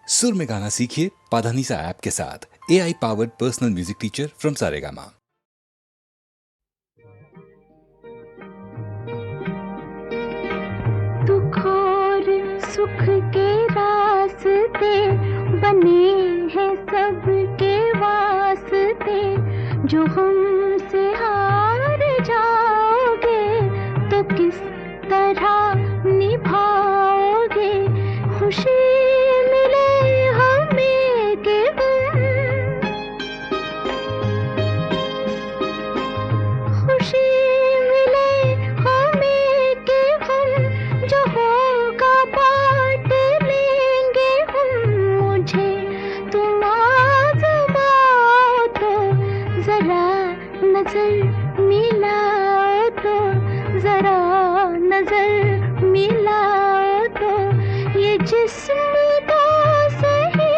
सुर में गाना सीखिए पाधानीसा ऐप के साथ। AI powered personal music teacher from Saregama. दुख और सुख के रास्ते बने हैं सबके वास्ते। जो हमसे हार जाओगे तो किस तरह निभाओगे। खुशी मिले हमें के गम, खुशी मिले हमें के गम। जो होगा बांट लेंगे हम। मुझे तुम आज़माओ तो जरा नजर मिलाओ तो, जरा नजर मिलाओ तो। ये जिस्म तो सही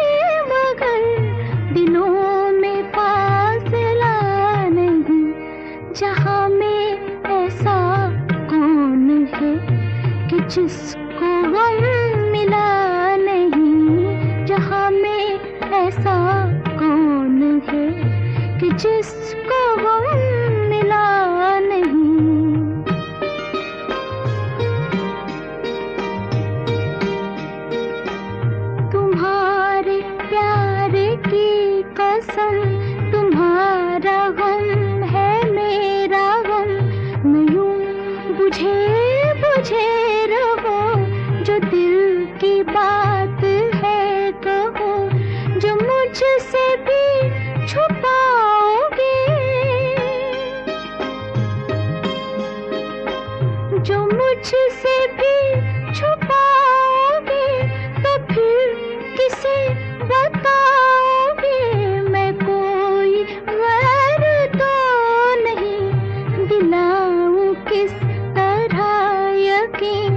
मगर दिलों में फासला नहीं। जहाँ में ऐसा कौन है कि जिसको गम मिला नहीं। जहाँ में ऐसा कौन है कि जिसको गम मिला नहीं। तुम्हारे प्यार की कसम, तुम्हारा गम है मेरा गम। मैं यूं बुझे बुझे रहो, जो दिल की बात है कहो। जो मुझसे भी छुपाओगे, जो मुझसे भी छुपाओगे तो फिर किसे बताओगे। मैं कोई गैर तो नहीं, दिलाऊं किस तरह यकीन,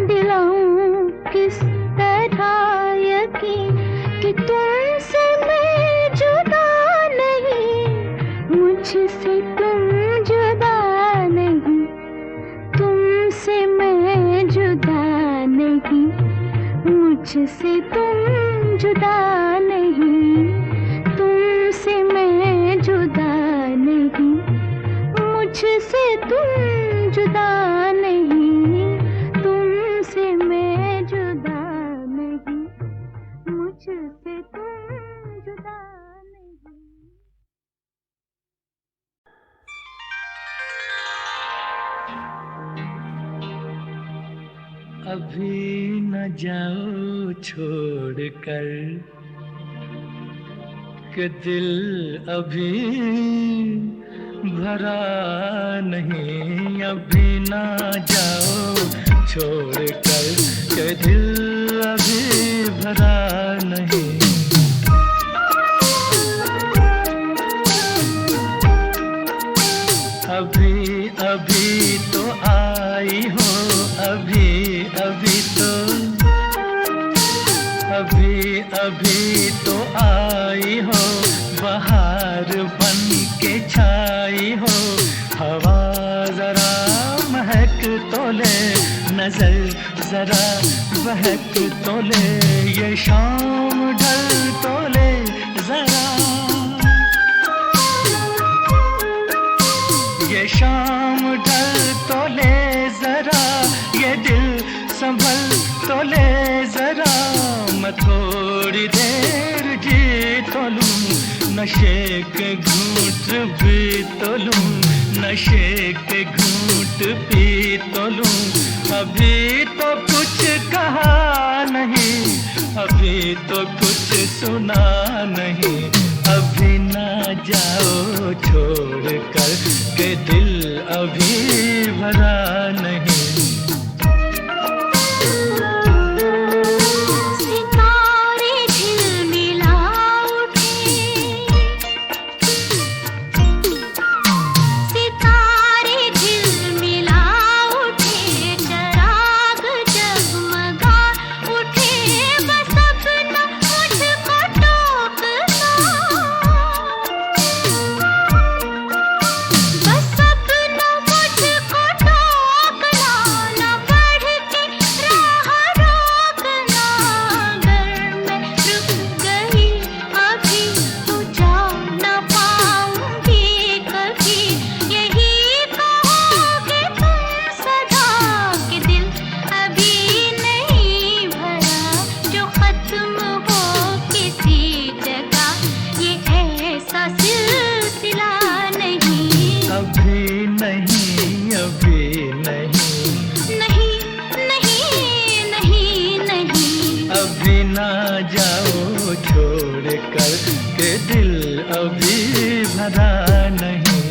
दिलाऊं किस तरह यकीन कि तुमसे मैं जुदा नहीं। मुझसे तुम जुदा नहीं, तुमसे मैं जुदा नहीं। मुझसे तुम जुदा नहीं, तुमसे मैं जुदा नहीं। मुझसे तुम जुदा नहीं, तुमसे मैं जुदा नहीं। मुझसे तुम जुदा नहीं। अभी न जाओ छोड़ कर कि दिल अभी भरा नहीं। अभी न जाओ छोड़ कर कि दिल अभी भरा नहीं। अभी अभी तो आई हो, अभी अभी तो, अभी अभी तो आई हो। बहार बन के छाई हो। हवा जरा महक तो ले, नजर जरा बहक तो ले। ये शाम ढल तो ले जरा, ये शाम ढल तो ले जरा। ये दिल संभल तो ले जरा। मैं थोड़ी देर जी तो लूं, नशे के घूंट भी तो लूं, नशे के घूंट पी तो लूं। अभी तो कुछ कहा नहीं, अभी तो कुछ सुना नहीं। अभी ना जाओ छोड़ कर के दिल अभी भरा नहीं। बस अपना मुझको जाओ छोड़ कर के दिल अभी भरा नहीं।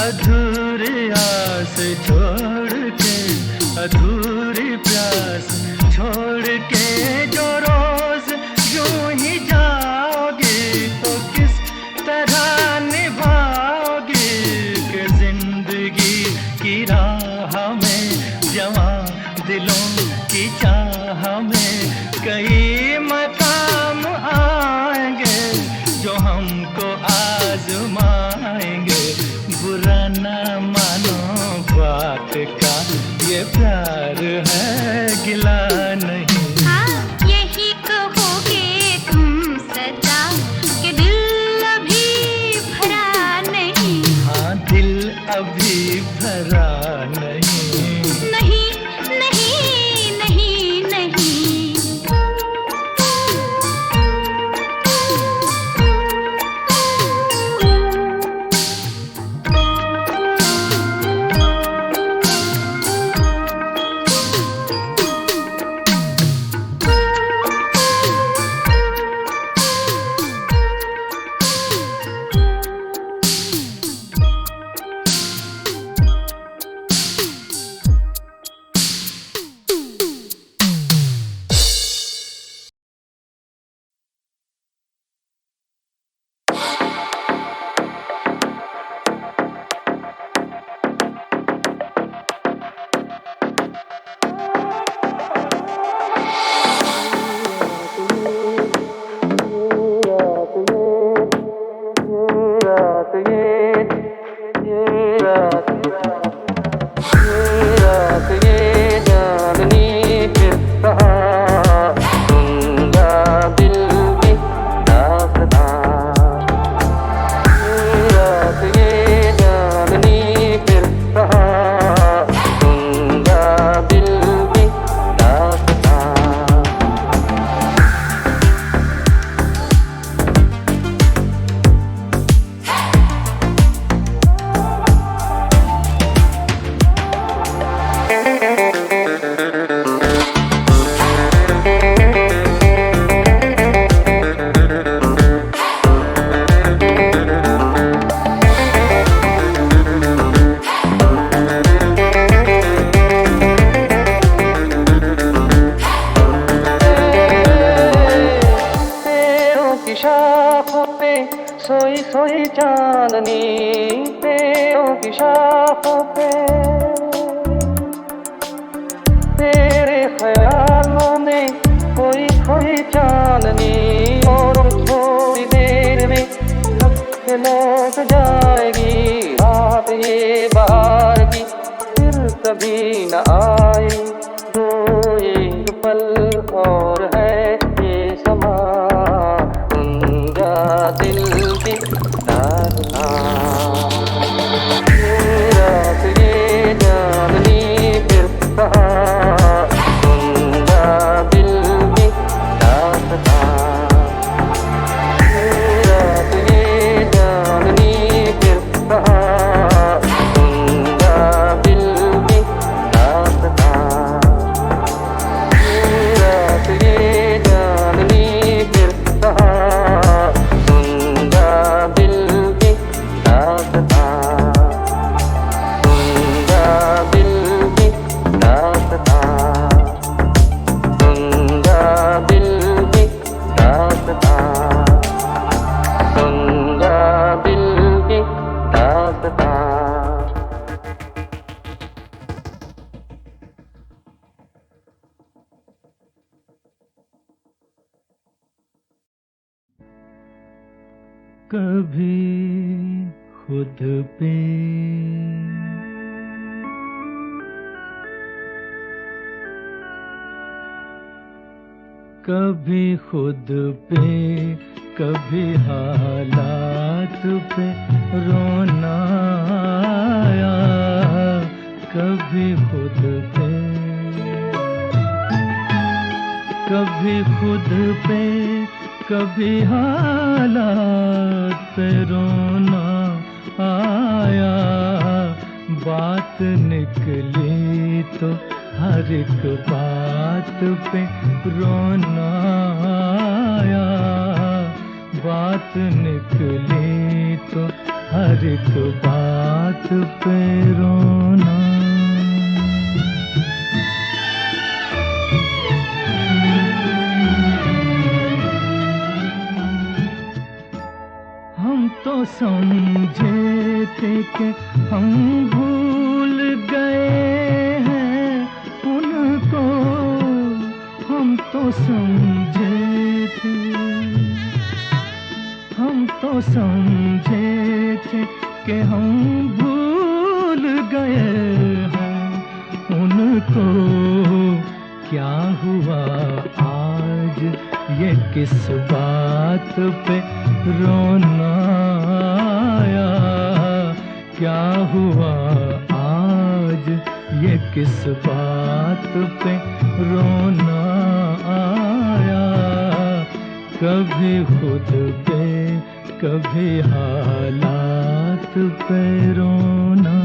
अधूरी आस छोड़ के, अधूरी प्यास छोड़ के जो रोज यूं ही जाओगी तो किस तरह निभाओगी कि जिंदगी की राह में जवां दिलों की चाह में कई मकाम आएंगे जो हमको आजमाएंगे। बुरा ना मानो बात का, ये प्यार है गिला नहीं। हाँ, यही कहोगे तुम सदा कि दिल अभी भरा नहीं। हाँ, दिल अभी भरा नहीं। नहीं नहीं नहीं नहीं। सोई सोई चांदनी पेड़ों की शाखों पे, तेरे ख्यालों में कोई खोई चांदनी। और थोड़ी देर में लग लौट जाएगी रात ये बाहर की, फिर कभी न आए। जो एक पल और है ये समा, दिल की दास्तां। ये रात ये चांदनी फिर कहाँ, सुनगा दिल की दास्तां। ये रात ये चांदनी फिर कहाँ, सुनगा दिल की दास्तां। ये रात ये चांदनी फिर कहाँ, दिल की दास्तां, सुनगा दिल की दास्तां, सुनगा दिल की दास्तां, सुनगा दिल की दास्तां। कभी खुद पे कभी खुद पे, कभी हालात पे रोना आया। कभी खुद पे, कभी खुद पे, कभी हालात पे रोना आया। बात निकली तो हर एक बात पे रोना आया। बात निकली तो हर एक बात पे रोना। हम तो समझे थे कि हम भूल गए हैं उनको। हम तो समझे थे, हम तो समझे थे कि हम भूल गए हैं उनको। क्या हुआ आज ये किस बात पे रोना आया? क्या हुआ आज ये किस बात पे रोना आया? कभी खुद पे कभी हालात पे रोना।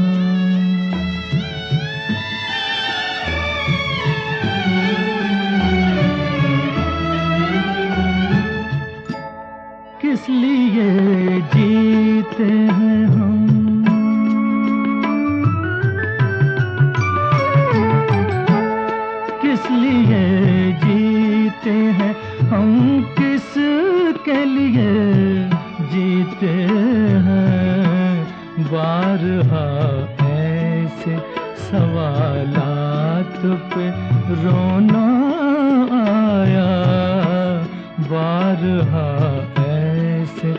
किस लिए जीते हैं हम? किस लिए जीते हैं हम? किस के लिए जीते हैं? बारहा ऐसे सवालात पे रोना आया। बारहा ऐसे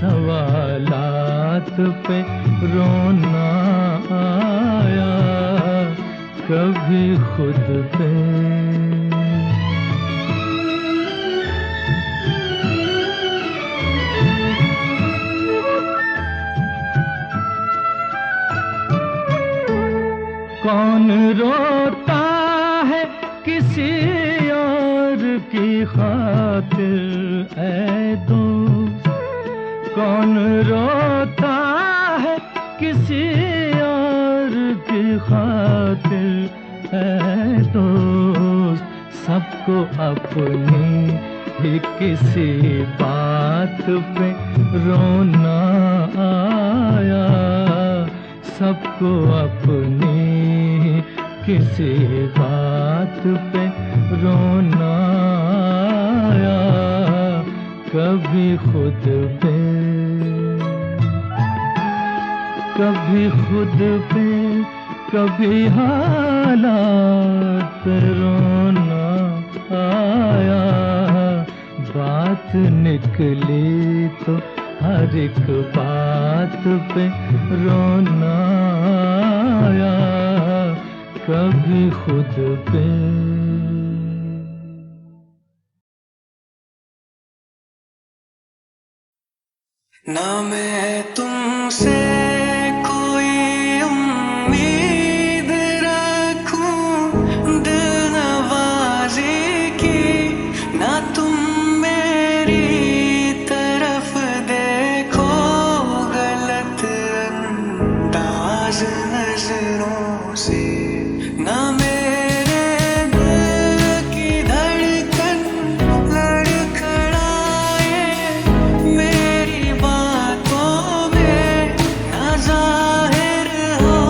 सवालात पे रोना आया। कभी खुद पे कौन रोता है किसी और की खातिर ऐ दोस्त? कौन रोता है किसी और की खातिर ऐ दोस्त? सबको अपनी ही किसी बात पे रोना आया। सबको अपनी किसी बात पे रोना आया। कभी खुद पे कभी खुद पे कभी हालात पे रोना आया। बात निकली तो हर एक बात पे रोना आया। कभी खुद पे ना मैं तुमसे कोई उम्मीद रखूं दिल नवाज़ी की, ना तुम मेरी तरफ देखो गलत अंदाज नजरों से। ना मेरे दिल की धड़कन लड़खड़ाए मेरी बातों में, ना जाहिर हो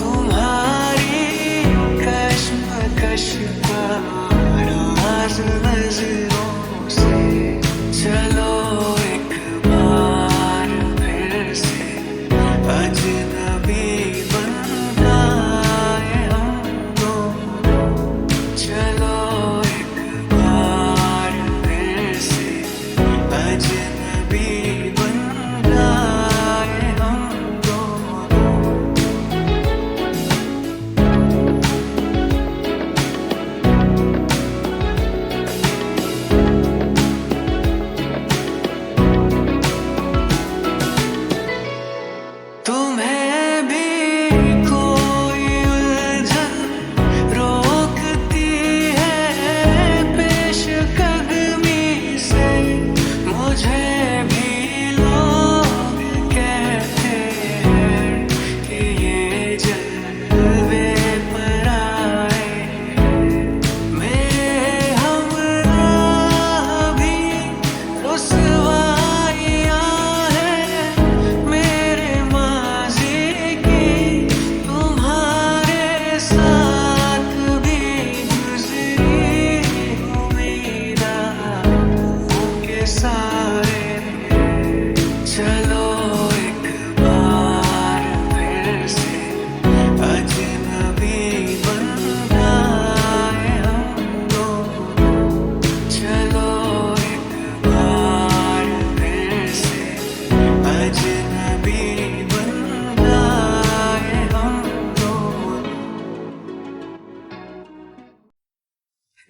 तुम्हारी कश्मकश का राज नजरों से। चलो एक बार फिर से अजनबी बनना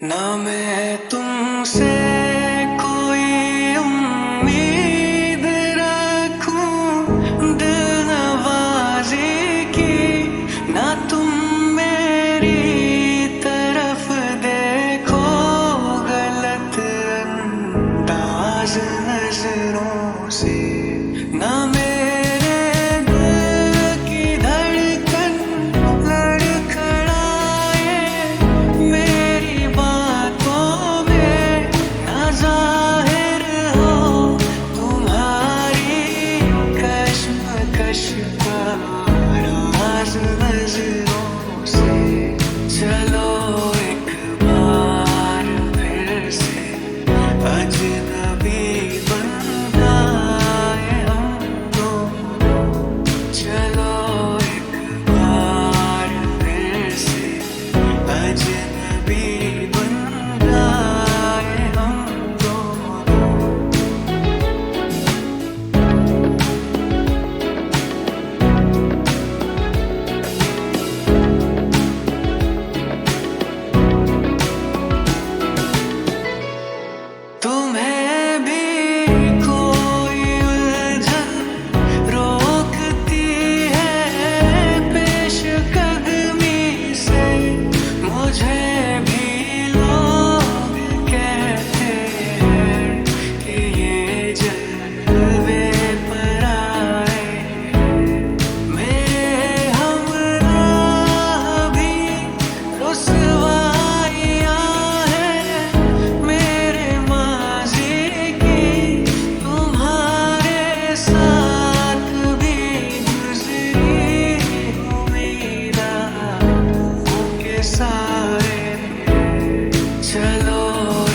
ना मैं तुमसे कोई उम्मीद रखूं दिल नवाजी की, ना तुम मेरी तरफ देखो गलत अंदाज नजरों से, ना मेरे दिल की धड़कन लड़खड़ाए मेरी बातों में, ना जाहिर हो तुम्हारी कश्मकश का राज नजरों से। चलो एक बार फिर से अजनबी बन जाए हम दोनों। चलो एक बार फिर से अजनबी बन जाए हम दोनों। तुम्हें भी कोई उलझन रोकती है पेशकदमी से, मुझे भी लोग कहते हैं कि ये जलवे पर आए हैं। मेरे हमराह भी रुसवाइयाँ हैं मेरे माज़ी की, तुम्हारे साथ भी गुज़री उम्मीदां के सारे। चलो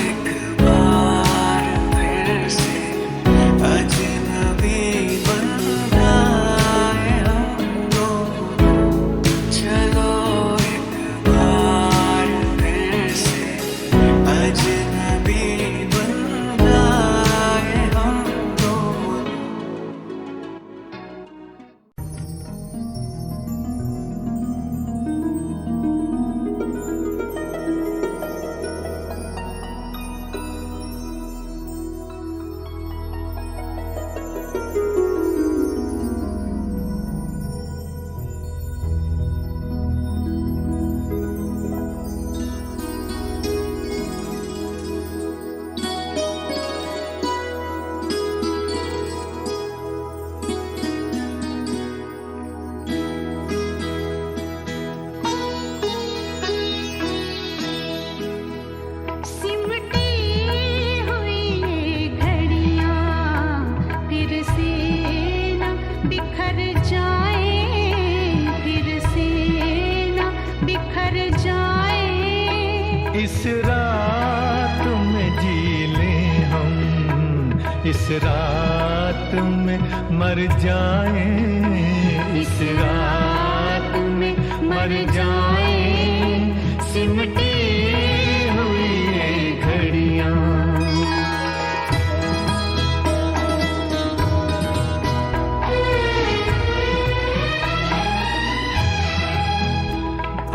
एक बार फिर से अजनबी बन जाए हम दोनों। चलो एक बार फिर से अजनबी बन जाए हम दोनों। सिमटी हुई ये घड़ियां फिर से न बिखर जाए, फिर से न बिखर जाए। इस रात में जी लें हम, इस रात में मर जाएं, इस रात में मर जाएं। सिमटी हुई ये घड़ियां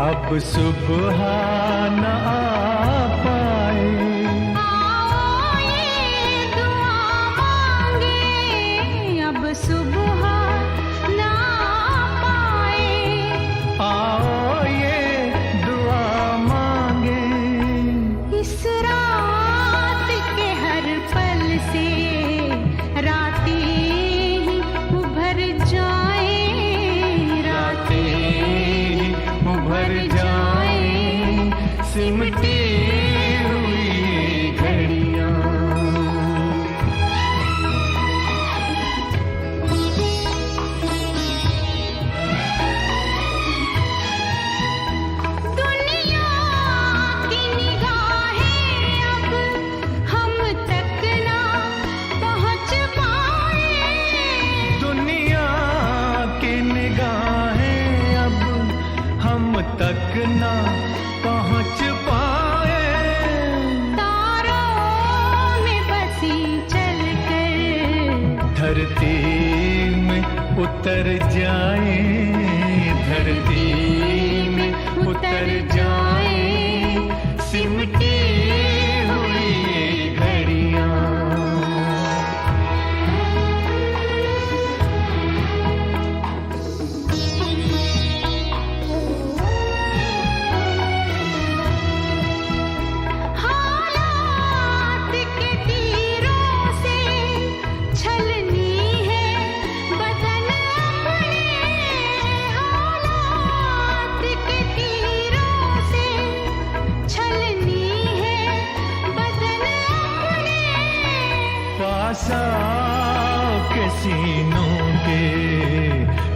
अब सुबह न आ पाए। आओ ये दुआ मांगे, अब सुबह ना पाए। आओ ये दुआ मांगे, इस रात के हर पल से रातें ही उभर जाए, रातें ही उभर जाए। सिमटी हुई ये घड़ियां दुनिया की निगाहें अब हम तक ना पहुंच पाए। दुनिया की निगाहें अब हम तक ना पहुंच पाए। तारों में बसी चलकर धरती में उतर जाए, धरती में उतर जाए। सिमटी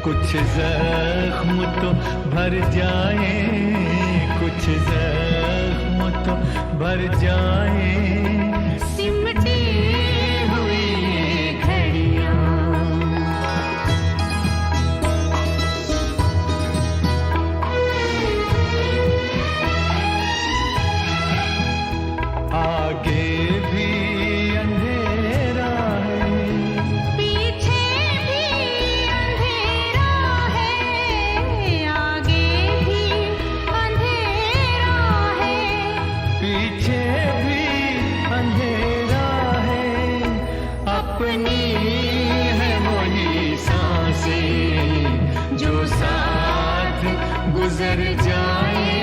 कुछ जख्म तो भर जाए, कुछ जख्म तो भर जाए, सिमटी हुई घड़ियां। आगे भी अंधेरा है, पीछे भी अंधेरा है, आगे भी अंधेरा है, पीछे भी अंधेरा है, अपनी है वही सांसें जो साथ गुजर जाए,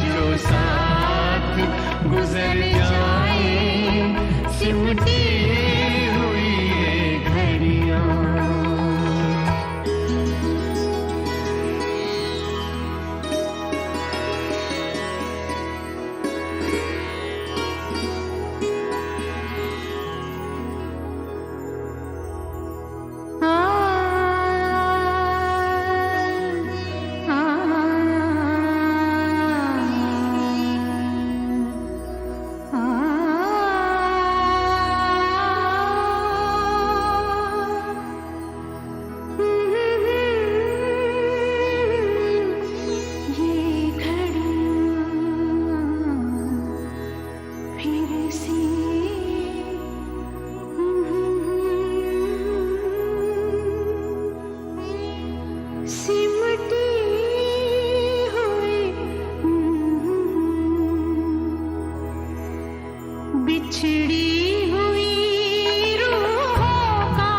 जो साथ गुजर जाए, सिमटी हुई ये घड़ियां। बिछड़ी हुई रूहों का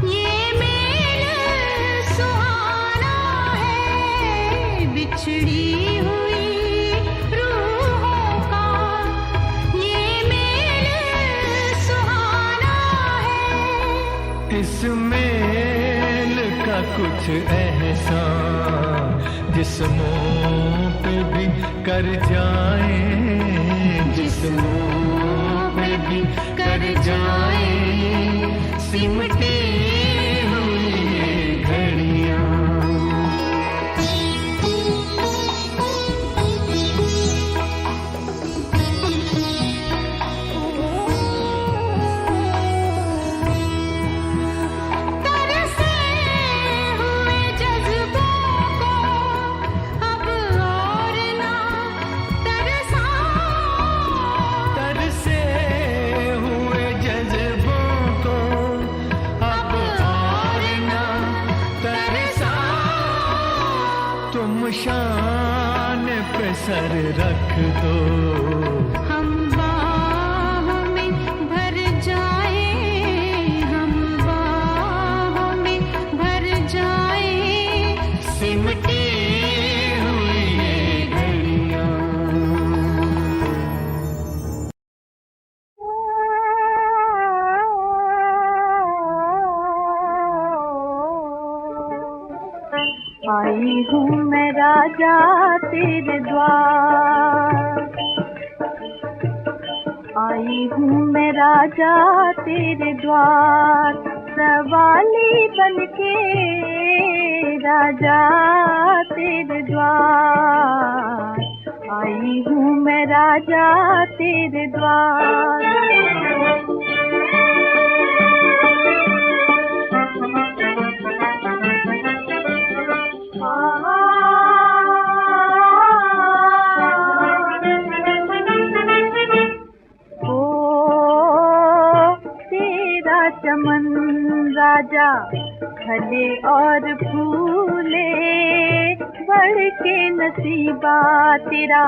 ये मेल सुहाना है, बिछड़ी हुई रूहों का ये मेल सुहाना है। इस मेल का कुछ एहसान जिस्मों पे भी कर जाए, जिस्मों पे भी कर जाए, सिमटी हुई ये घड़ियां। तरसे हुए जज्बों को अब और ना तरसा, तरसे हुए जज्बों को अब और ना तरसा, तुम शान पे सर रख दो, हम बाहों में भर जाए, हम बाहों में भर जाए, सिमटी हुई ये घड़ियां। आई हूँ मैं राजा तेरे द्वार, आई हूँ मैं राजा तेरे द्वार, सवाली बनके राजा तेरे द्वार, आई हूँ मैं राजा तेरे द्वार। चमन राजा फले और फूले, बढ़ के नसीबा तेरा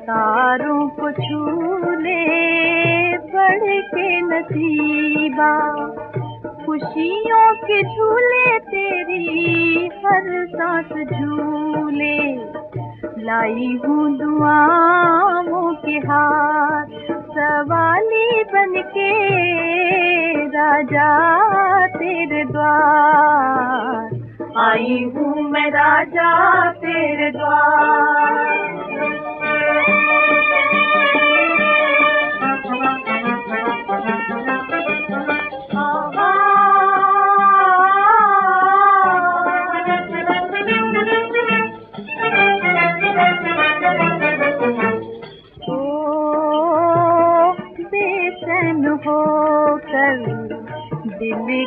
तारों को छूले, बढ़ के नसीबा खुशियों के झूले, तेरी हर सांस झूले, लाई हूँ दुआओं के हाथ, सवाली बनके राजा तेरे द्वार, आई हूँ मैं राजा तेरे द्वार।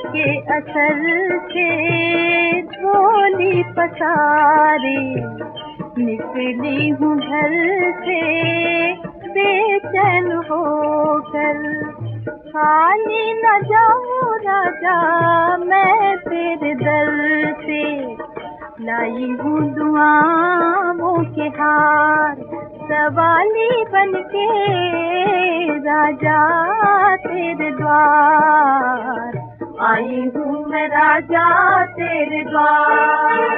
के असर से झोली पसारे निकली हूँ घर से बेचैन होकर। खाली न जाऊँ राजा मैं तेरे दर से, लाई हूँ दुआओं के हार सवाली बनके राजा तेरे द्वार। आई हूँ मैं राजा तेरे द्वार।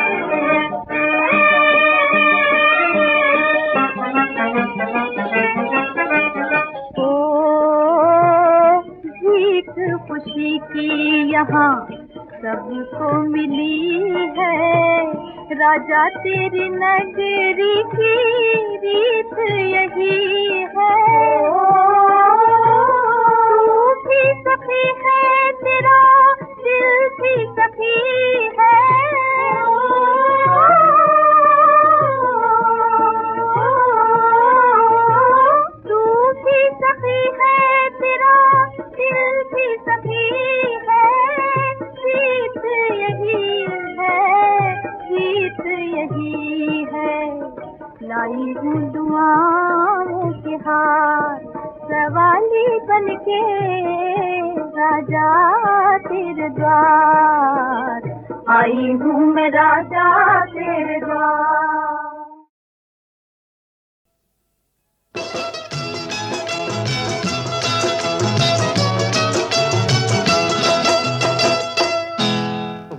भीख खुशी की यहाँ सबको मिली है, राजा तेरी नगरी की रीत यही है। तू भी सखी है तेरा दिल भी सखी है, तू भी सखी है तेरा दिल भी सखी है। गीत यही है, गीत यही है, लाई हूँ दुआओं के हार सवाली बनके राजा तेरे द्वार। आई हूँ मैं राजा तेरे द्वार।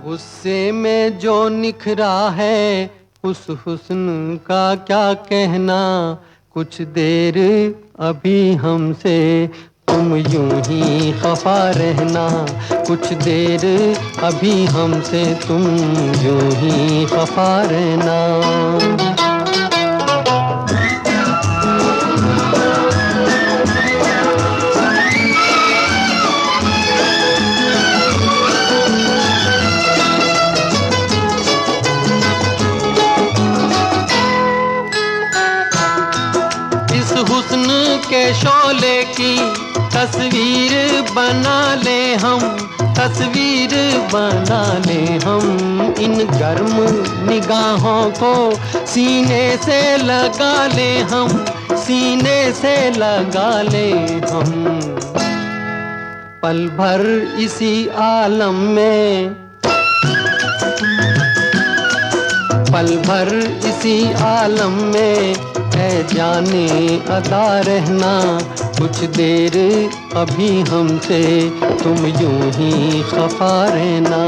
गुस्से में जो निखरा है उस हुस्न का क्या कहना। कुछ देर अभी हमसे तुम यूं ही खफा रहना, कुछ देर अभी हमसे तुम यूं ही खफा रहना। के शोले की तस्वीर बना ले हम, तस्वीर बना ले हम। इन गर्म निगाहों को सीने से लगा ले हम, सीने से लगा ले हम। पल भर इसी आलम में, पल भर इसी आलम में है जाने अदा रहना। कुछ देर अभी हमसे तुम यूं ही खफा रहना।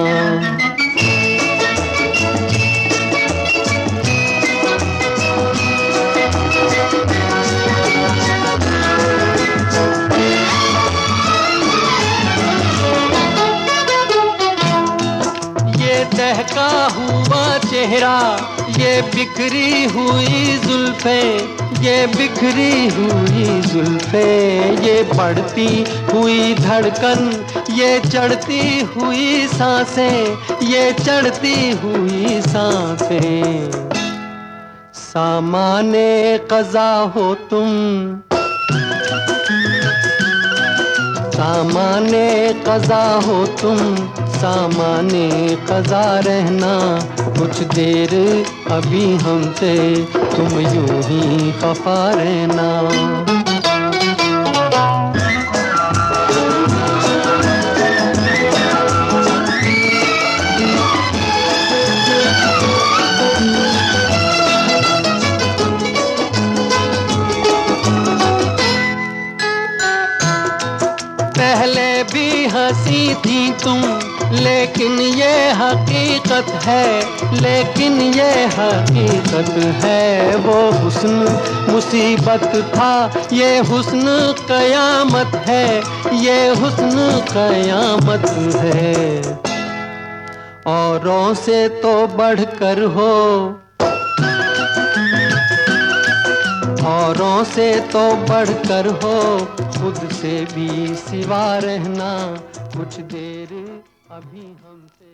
ये दहका हुआ चेहरा, ये बिखरी हुई जुल्फें, ये बिखरी हुई जुल्फें, ये बढ़ती हुई धड़कन, ये चढ़ती हुई सांसें, ये चढ़ती हुई सांसें। सामाने क़ज़ा हो तुम, सामाने क़ज़ा हो तुम, सामाने क़ज़ा रहना। कुछ देर अभी हमसे तुम यूं ही खफा रहना। पहले भी हंसी थी तुम, लेकिन ये हकीकत है, लेकिन ये हकीकत है। वो हुस्न मुसीबत था, ये हुस्न कयामत है, ये हुस्न कयामत है। औरों से तो बढ़कर हो, औरों से तो बढ़कर हो, खुद से भी सिवा रहना। कुछ देर अभी हमसे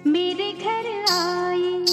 मेरे घर आई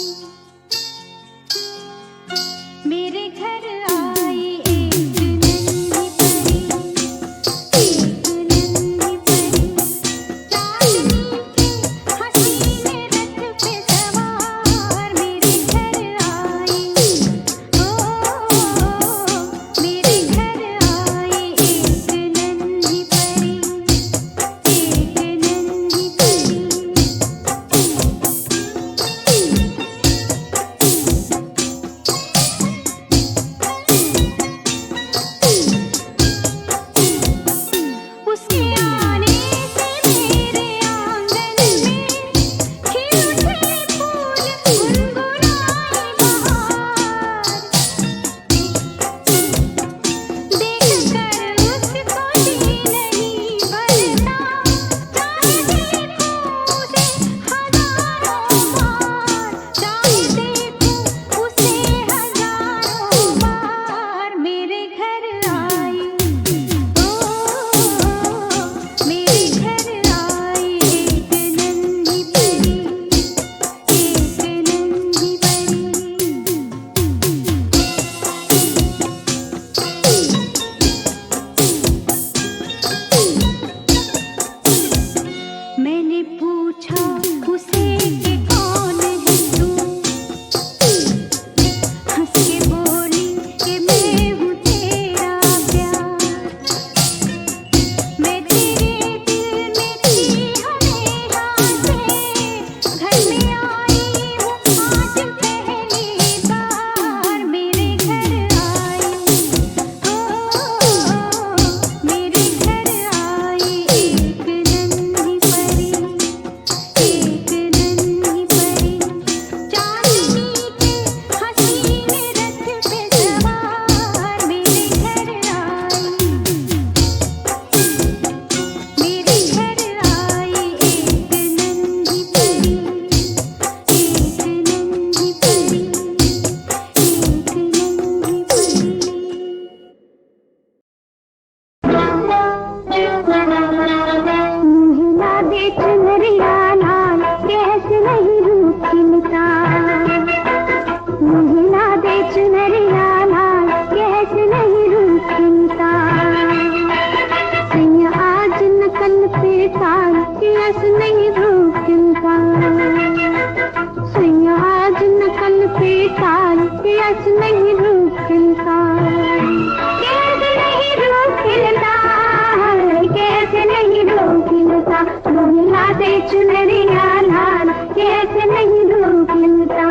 चुनरिया लाल कैसे नहीं रूप मिलता।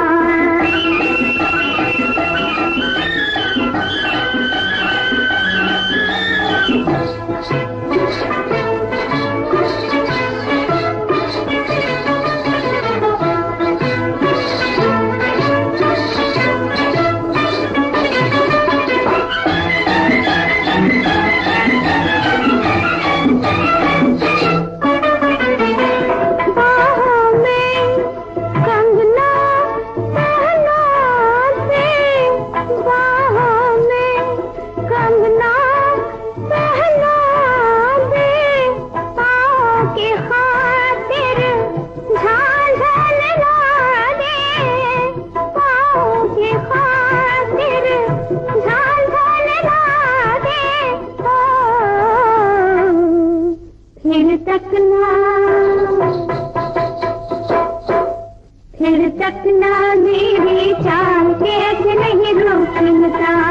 फिर तक ना मेरी चाल कैसे नहीं रूप मिलता।